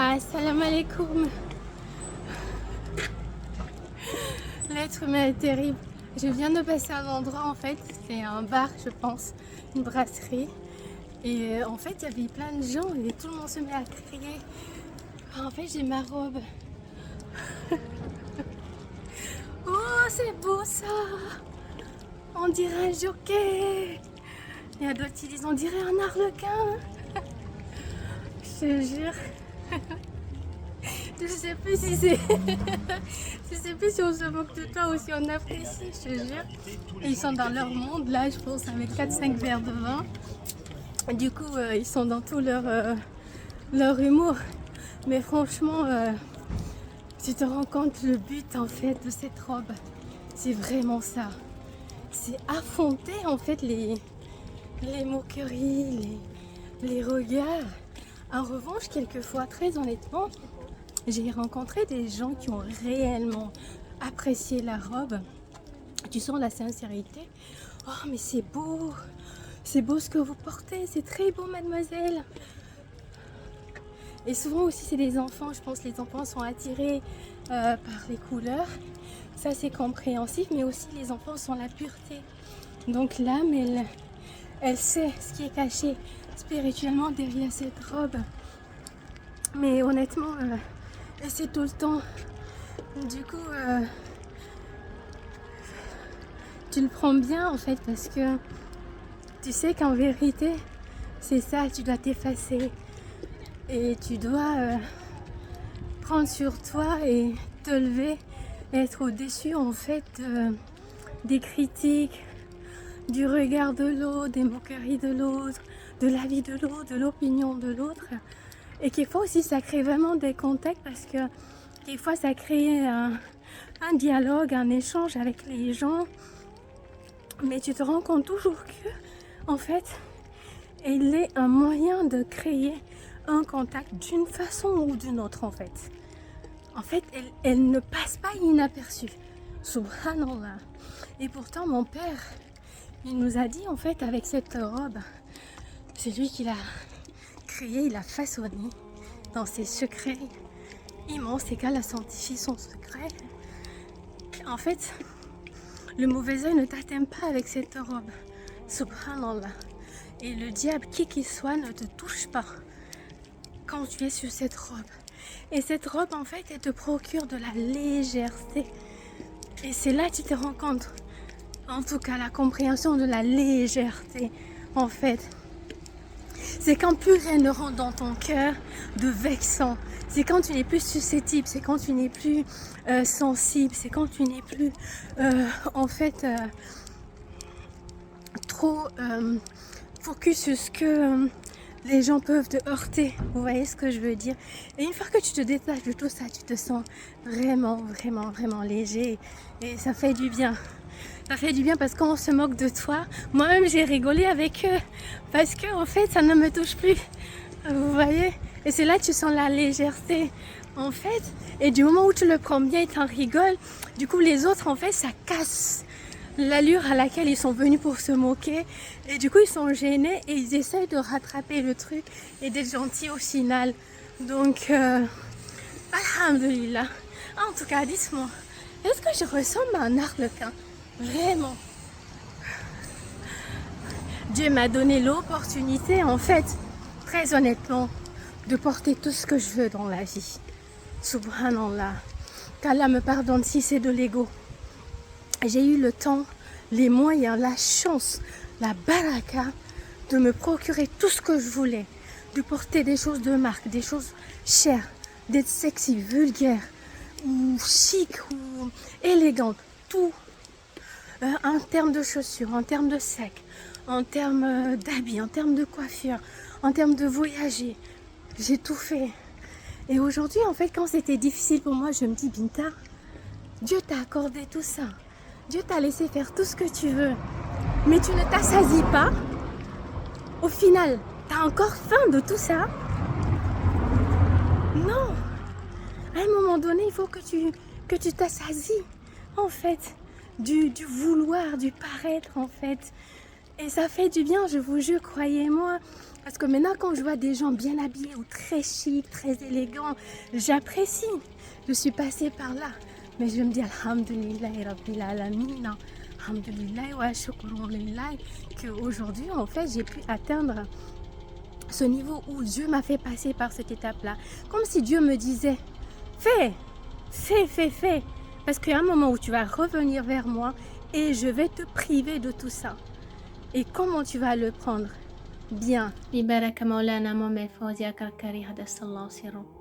Assalamu alaikum. L'être humain est terrible. Je viens de passer un endroit en fait, c'est un bar je pense, une brasserie. Et en fait il y avait plein de gens et tout le monde se met à crier. En fait j'ai ma robe. Oh c'est beau ça. On dirait un jockey. Il y a d'autres qui disent on dirait un arlequin. Je te jure. Je sais plus si c'est. Je sais plus si on se moque de toi ou si on apprécie, je te jure. Et ils sont dans leur monde, là je pense avec 4-5 verres de vin. Du coup ils sont dans tout leur humour. Mais franchement, tu te rends compte le but en fait de cette robe. C'est vraiment ça. C'est affronter en fait les moqueries, les regards. En revanche, quelquefois, très honnêtement, j'ai rencontré des gens qui ont réellement apprécié la robe. Tu sens la sincérité. Oh, mais c'est beau ce que vous portez, c'est très beau, mademoiselle. Et souvent aussi, c'est des enfants. Je pense que les enfants sont attirés par les couleurs. Ça, c'est compréhensif, mais aussi les enfants sont la pureté. Donc l'âme, elle sait ce qui est caché spirituellement derrière cette robe. Mais honnêtement, c'est tout le temps. Du coup, tu le prends bien en fait parce que tu sais qu'en vérité, c'est ça, tu dois t'effacer et tu dois prendre sur toi et te lever, être au-dessus en fait des critiques, du regard de l'autre, des moqueries de l'autre, de l'avis de l'autre, de l'opinion de l'autre. Et quelquefois aussi ça crée vraiment des contacts parce que quelquefois ça crée un dialogue, un échange avec les gens. Mais tu te rends compte toujours que, en fait, il est un moyen de créer un contact d'une façon ou d'une autre en fait. En fait, elle ne passe pas inaperçue. Subhanallah. Et pourtant mon père, il nous a dit en fait avec cette robe, c'est lui qui l'a créée, il l'a façonnée dans ses secrets immenses et qu'elle a sanctifié son secret. En fait, le mauvais œil ne t'atteint pas avec cette robe. Subhanallah. Et le diable, qui qu'il soit, ne te touche pas quand tu es sur cette robe. Et cette robe, en fait, elle te procure de la légèreté. Et c'est là que tu te rends compte. En tout cas, la compréhension de la légèreté, en fait. C'est quand plus rien ne rentre dans ton cœur de vexant. C'est quand tu n'es plus susceptible, c'est quand tu n'es plus sensible, c'est quand tu n'es plus en fait trop focus sur ce que les gens peuvent te heurter. Vous voyez ce que je veux dire? Et une fois que tu te détaches de tout ça, tu te sens vraiment, vraiment, vraiment léger. Et ça fait du bien. Ça fait du bien parce qu'on se moque de toi. Moi-même, j'ai rigolé avec eux parce que en fait, ça ne me touche plus. Vous voyez? Et c'est là que tu sens la légèreté, en fait. Et du moment où tu le prends bien et t'en rigoles, du coup, les autres, en fait, ça casse l'allure à laquelle ils sont venus pour se moquer. Et du coup, ils sont gênés et ils essayent de rattraper le truc et d'être gentils au final. Donc, alhamdulillah. En tout cas, dis-moi, est-ce que je ressemble à un arlequin? Vraiment. Dieu m'a donné l'opportunité, en fait, très honnêtement, de porter tout ce que je veux dans la vie. Subhanallah. Qu'Allah me pardonne si c'est de l'ego. J'ai eu le temps, les moyens, la chance, la baraka de me procurer tout ce que je voulais. De porter des choses de marque, des choses chères, d'être sexy, vulgaire, ou chic, ou élégante. Tout. En termes de chaussures, en termes de sacs, en termes d'habits, en termes de coiffure, en termes de voyager. J'ai tout fait. Et aujourd'hui, en fait, quand c'était difficile pour moi, je me dis, Binta, Dieu t'a accordé tout ça. Dieu t'a laissé faire tout ce que tu veux. Mais tu ne t'assasies pas. Au final, t'as encore faim de tout ça? Non. À un moment donné, il faut que tu t'assasies, en fait, du vouloir, du paraître, en fait. Et ça fait du bien, je vous jure, croyez-moi. Parce que maintenant, quand je vois des gens bien habillés ou très chic, très élégants, j'apprécie. Je suis passée par là. Mais je me dis, Alhamdulillah, Rabbil Alamin, Alhamdulillah, wa shukrun lillah, qu'aujourd'hui, en fait, j'ai pu atteindre ce niveau où Dieu m'a fait passer par cette étape-là. Comme si Dieu me disait, fais, fais. Parce qu'il y a un moment où tu vas revenir vers moi et je vais te priver de tout ça. Et comment tu vas le prendre? Bien. ببارك مولانا محمد فوزي كركري هذا الله سره